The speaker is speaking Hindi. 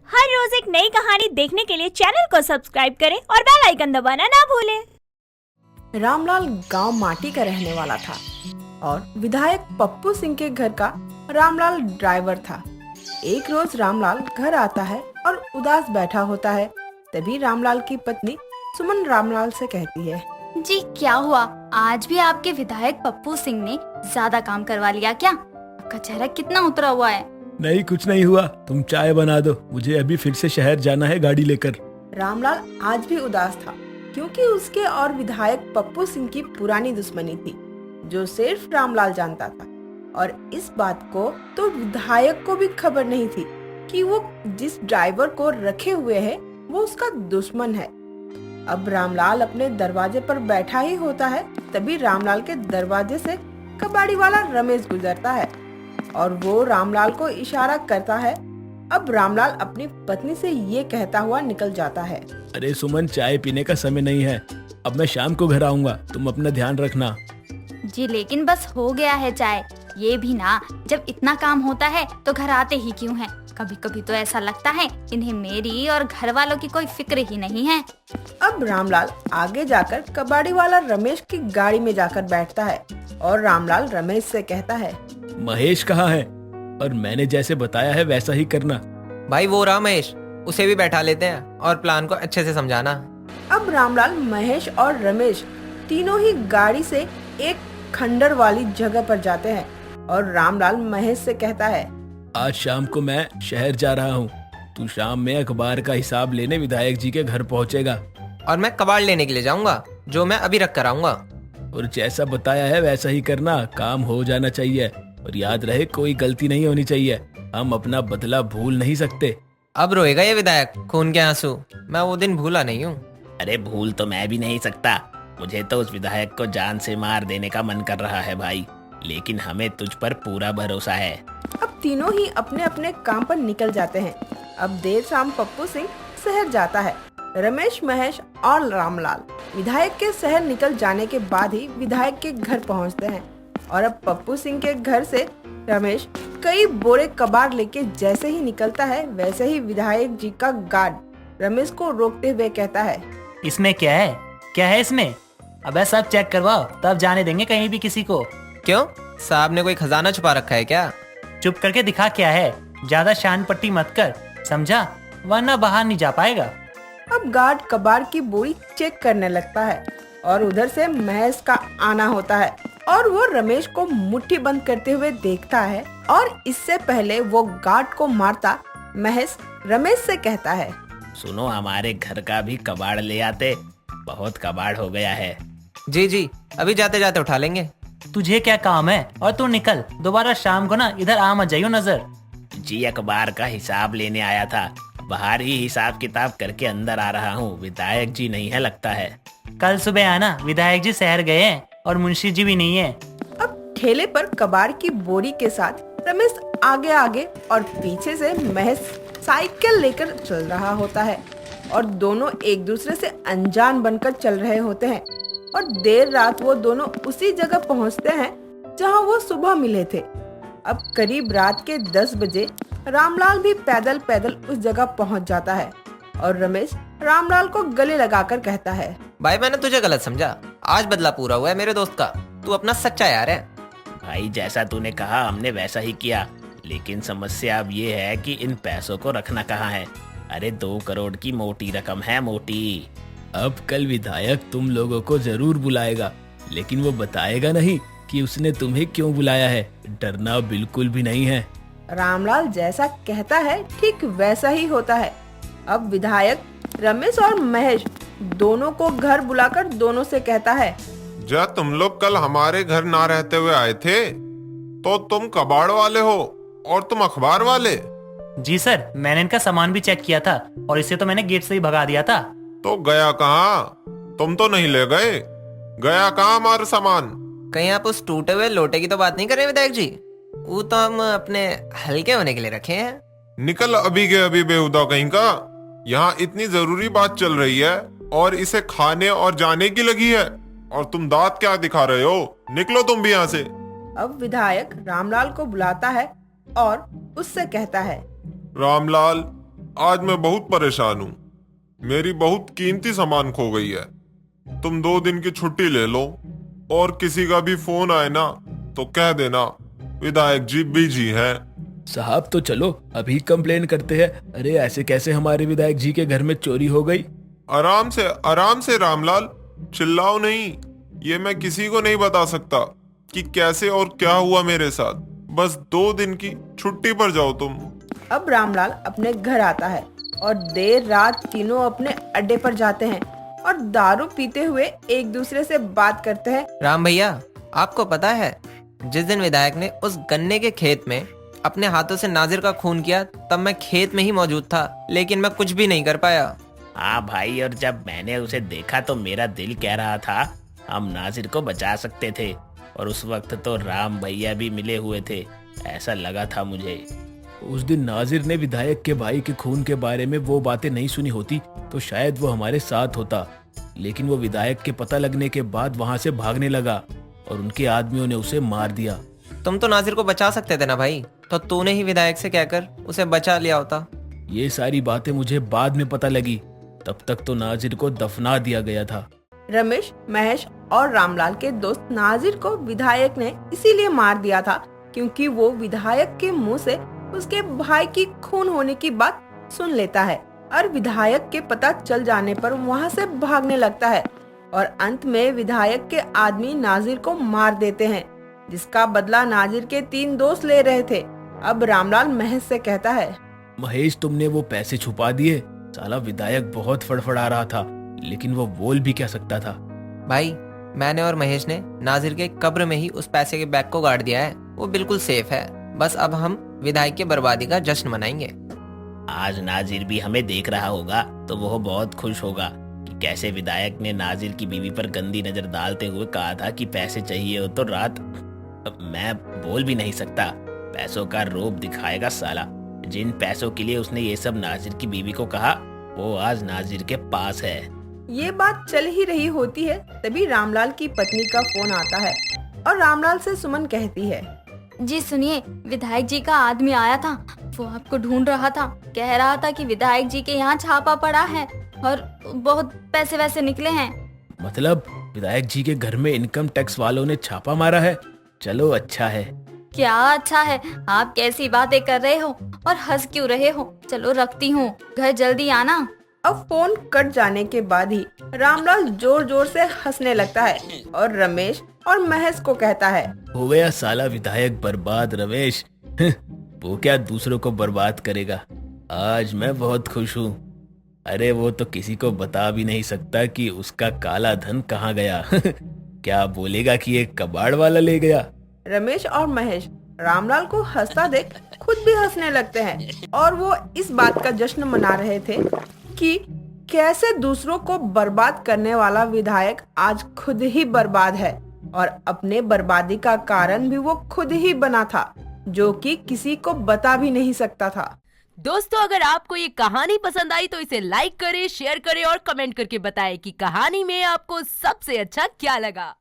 हर रोज एक नई कहानी देखने के लिए चैनल को सब्सक्राइब करें और बेल आइकन दबाना ना भूलें। रामलाल गांव माटी का रहने वाला था और विधायक पप्पू सिंह के घर का रामलाल ड्राइवर था। एक रोज रामलाल घर आता है और उदास बैठा होता है। तभी रामलाल की पत्नी सुमन रामलाल से कहती है, जी क्या हुआ? आज भी आपके विधायक पप्पू सिंह ने ज्यादा काम करवा लिया क्या? आपका चेहरा कितना उतरा हुआ है। नहीं, कुछ नहीं हुआ। तुम चाय बना दो, मुझे अभी फिर से शहर जाना है गाड़ी लेकर। रामलाल आज भी उदास था क्योंकि उसके और विधायक पप्पू सिंह की पुरानी दुश्मनी थी जो सिर्फ रामलाल जानता था। और इस बात को तो विधायक को भी खबर नहीं थी कि वो जिस ड्राइवर को रखे हुए है वो उसका दुश्मन है। अब रामलाल अपने दरवाजे पर बैठा ही होता है, तभी रामलाल के दरवाजे से कबाड़ी वाला रमेश गुजरता है और वो रामलाल को इशारा करता है। अब रामलाल अपनी पत्नी से ये कहता हुआ निकल जाता है, अरे सुमन, चाय पीने का समय नहीं है। अब मैं शाम को घर आऊंगा, तुम अपना ध्यान रखना। जी लेकिन बस हो गया है चाय। ये भी ना, जब इतना काम होता है तो घर आते ही क्यों हैं? कभी कभी तो ऐसा लगता है इन्हें मेरी और घर वालों की कोई फिक्र ही नहीं है। अब रामलाल आगे जाकर कबाड़ी वाला रमेश की गाड़ी में जाकर बैठता है और रामलाल रमेश से कहता है, महेश कहाँ है? और मैंने जैसे बताया है वैसा ही करना। भाई वो रहा महेश, उसे भी बैठा लेते हैं और प्लान को अच्छे से समझाना। अब रामलाल, महेश और रमेश तीनों ही गाड़ी से एक खंडर वाली जगह पर जाते हैं और रामलाल महेश से कहता है, आज शाम को मैं शहर जा रहा हूँ। तू शाम में अखबार का हिसाब लेने विधायक जी के घर पहुँचेगा और मैं कबाड़ लेने के लिए जाऊंगा जो मैं अभी रख कर आऊंगा। और जैसा बताया है वैसा ही करना। काम हो जाना चाहिए और याद रहे कोई गलती नहीं होनी चाहिए। हम अपना बदला भूल नहीं सकते। अब रोएगा ये विधायक खून के आंसू। मैं वो दिन भूला नहीं हूँ। अरे भूल तो मैं भी नहीं सकता। मुझे तो उस विधायक को जान से मार देने का मन कर रहा है भाई, लेकिन हमें तुझ पर पूरा भरोसा है। अब तीनों ही अपने अपने काम पर निकल जाते हैं। अब देर शाम पप्पू सिंह शहर जाता है। रमेश, महेश और रामलाल विधायक के शहर निकल जाने के बाद ही विधायक के घर पहुंचते हैं। और अब पप्पू सिंह के घर से रमेश कई बोरे कबाड़ लेके जैसे ही निकलता है वैसे ही विधायक जी का गार्ड रमेश को रोकते हुए कहता है, इसमें क्या है? क्या है इसमें? अबे सब चेक करवाओ, तब जाने देंगे कहीं भी किसी को। क्यों, साहब ने कोई खजाना छुपा रखा है क्या? चुप करके दिखा क्या है। ज्यादा शान पट्टी मत कर, समझा? वरना बाहर नहीं जा पाएगा। अब गार्ड कबाड़ की बोरी चेक करने लगता है और उधर से महेश का आना होता है और वो रमेश को मुट्ठी बंद करते हुए देखता है। और इससे पहले वो गार्ड को मारता, महेश रमेश से कहता है, सुनो, हमारे घर का भी कबाड़ ले आते, बहुत कबाड़ हो गया है। जी जी, अभी जाते जाते उठा लेंगे। तुझे क्या काम है? और तू निकल, दोबारा शाम को ना इधर आ मत जाइयो नजर। जी अखबार का हिसाब लेने आया था, बाहर ही हिसाब किताब करके अंदर आ रहा हूँ। विधायक जी नहीं है लगता है। कल सुबह आना, विधायक जी शहर गए हैं और मुंशी जी भी नहीं है। अब ठेले पर कबाड़ की बोरी के साथ रमेश आगे आगे और पीछे से महेश साइकिल लेकर चल रहा होता है और दोनों एक दूसरे से अनजान बनकर चल रहे होते हैं। और देर रात वो दोनों उसी जगह पहुंचते हैं जहां वो सुबह मिले थे। अब करीब रात के 10 बजे रामलाल भी पैदल पैदल उस जगह पहुंच जाता है और रमेश रामलाल को गले लगाकर कहता है, भाई मैंने तुझे गलत समझा। आज बदला पूरा हुआ है मेरे दोस्त का। तू अपना सच्चा यार है। भाई जैसा तूने कहा हमने वैसा ही किया, लेकिन समस्या अब ये है कि इन पैसों को रखना कहाँ है। अरे 2 करोड़ की मोटी रकम है, मोटी। अब कल विधायक तुम लोगों को जरूर बुलाएगा, लेकिन वो बताएगा नहीं कि उसने तुम्हें क्यों बुलाया है। डरना बिल्कुल भी नहीं है। रामलाल जैसा कहता है ठीक वैसा ही होता है। अब विधायक रमेश और महेश दोनों को घर बुलाकर दोनों से कहता है, जब तुम लोग कल हमारे घर ना रहते हुए आए थे तो तुम कबाड़ वाले हो और तुम अखबार वाले। जी सर, मैंने इनका सामान भी चेक किया था और इसे तो मैंने गेट से ही भगा दिया था। तो गया कहाँ? तुम तो नहीं ले गए। गया कहाँ हमारा सामान? कहीं आप उस टूटे हुए लोटे की तो बात नहीं कर रहे विधायक जी? वो तो हम अपने हल्के होने के लिए रखे हैं। निकल अभी के अभी, बेहुदा कहीं का। यहाँ इतनी जरूरी बात चल रही है और इसे खाने और जाने की लगी है और तुम दांत क्या दिखा रहे हो? निकलो तुम भी यहाँ से। अब विधायक रामलाल को बुलाता है और उससे कहता है, रामलाल, आज मैं बहुत परेशान हूँ। मेरी बहुत कीमती सामान खो गई है। तुम 2 दिन की छुट्टी ले लो और किसी का भी फोन आए ना तो कह देना विधायक जी बिजी हैं। साहब तो चलो अभी कंप्लेन करते हैं। अरे ऐसे कैसे हमारे विधायक जी के घर में चोरी हो गई? आराम से रामलाल, चिल्लाओ नहीं। ये मैं किसी को नहीं बता सकता कि कैसे और क्या हुआ मेरे साथ। बस 2 दिन की छुट्टी पर जाओ तुम। अब रामलाल अपने घर आता है और देर रात तीनों अपने अड्डे पर जाते हैं और दारू पीते हुए एक दूसरे से बात करते हैं। राम भैया, आपको पता है जिस दिन विधायक ने उस गन्ने के खेत में अपने हाथों से नाजिर का खून किया, तब मैं खेत में ही मौजूद था, लेकिन मैं कुछ भी नहीं कर पाया। हाँ भाई, और जब मैंने उसे देखा तो मेरा दिल कह रहा था हम नाजिर को बचा सकते थे, और उस वक्त तो राम भैया भी मिले हुए थे, ऐसा लगा था मुझे। उस दिन नाजिर ने विधायक के भाई के खून के बारे में वो बातें नहीं सुनी होती तो शायद वो हमारे साथ होता, लेकिन वो विधायक के पता लगने के बाद वहाँ से भागने लगा और उनके आदमियों ने उसे मार दिया। तुम तो नाजिर को बचा सकते थे ना भाई, तो तूने ही विधायक से कहकर उसे बचा लिया होता। ये सारी बातें मुझे बाद में पता लगी, तब तक तो नाजिर को दफना दिया गया था। रमेश, महेश और रामलाल के दोस्त नाजिर को विधायक ने इसीलिए मार दिया था क्योंकि वो विधायक के मुंह से उसके भाई की खून होने की बात सुन लेता है और विधायक के पता चल जाने पर वहाँ से भागने लगता है और अंत में विधायक के आदमी नाजिर को मार देते हैं, जिसका बदला नाजिर के 3 दोस्त ले रहे थे। अब रामलाल महेश से कहता है, महेश तुमने वो पैसे छुपा दिए। साला विधायक बहुत फड़फड़ा रहा था, लेकिन वो बोल भी क्या सकता था। भाई, मैंने और महेश ने नाजिर के कब्र में ही उस पैसे के बैग को गाड़ दिया है, वो बिल्कुल सेफ है। बस अब हम विधायक की बर्बादी का जश्न मनाएंगे। आज नाजिर भी हमें देख रहा होगा तो वो बहुत खुश होगा कि कैसे विधायक ने नाजिर की बीवी पर गंदी नजर डालते हुए कहा था कि पैसे चाहिए हो तो रात। मैं बोल भी नहीं सकता, पैसों का रूप दिखाएगा साला। जिन पैसों के लिए उसने ये सब नाजिर की बीवी को कहा, वो आज नाजिर के पास है। ये बात चल ही रही होती है, तभी रामलाल की पत्नी का फोन आता है और रामलाल से सुमन कहती है, जी सुनिए, विधायक जी का आदमी आया था, वो आपको ढूंढ रहा था, कह रहा था कि विधायक जी के यहाँ छापा पड़ा है और बहुत पैसे वैसे निकले हैं। मतलब विधायक जी के घर में इनकम टैक्स वालों ने छापा मारा है? चलो अच्छा है। क्या अच्छा है? आप कैसी बातें कर रहे हो और हंस क्यों रहे हो? चलो रखती हूँ, घर जल्दी आना। अब फोन कट जाने के बाद ही रामलाल जोर जोर से हंसने लगता है और रमेश और महेश को कहता है, हो गया साला विधायक बर्बाद रमेश। वो क्या दूसरों को बर्बाद करेगा। आज मैं बहुत खुश हूँ। अरे वो तो किसी को बता भी नहीं सकता कि उसका काला धन कहाँ गया। क्या बोलेगा कि एक कबाड़ वाला ले गया। रमेश और महेश रामलाल को हंसता देख खुद भी हंसने लगते हैं और वो इस बात का जश्न मना रहे थे कि कैसे दूसरों को बर्बाद करने वाला विधायक आज खुद ही बर्बाद है और अपने बर्बादी का कारण भी वो खुद ही बना था, जो कि किसी को बता भी नहीं सकता था। दोस्तों, अगर आपको ये कहानी पसंद आई तो इसे लाइक करें, शेयर करें और कमेंट करके बताएं कि कहानी में आपको सबसे अच्छा क्या लगा।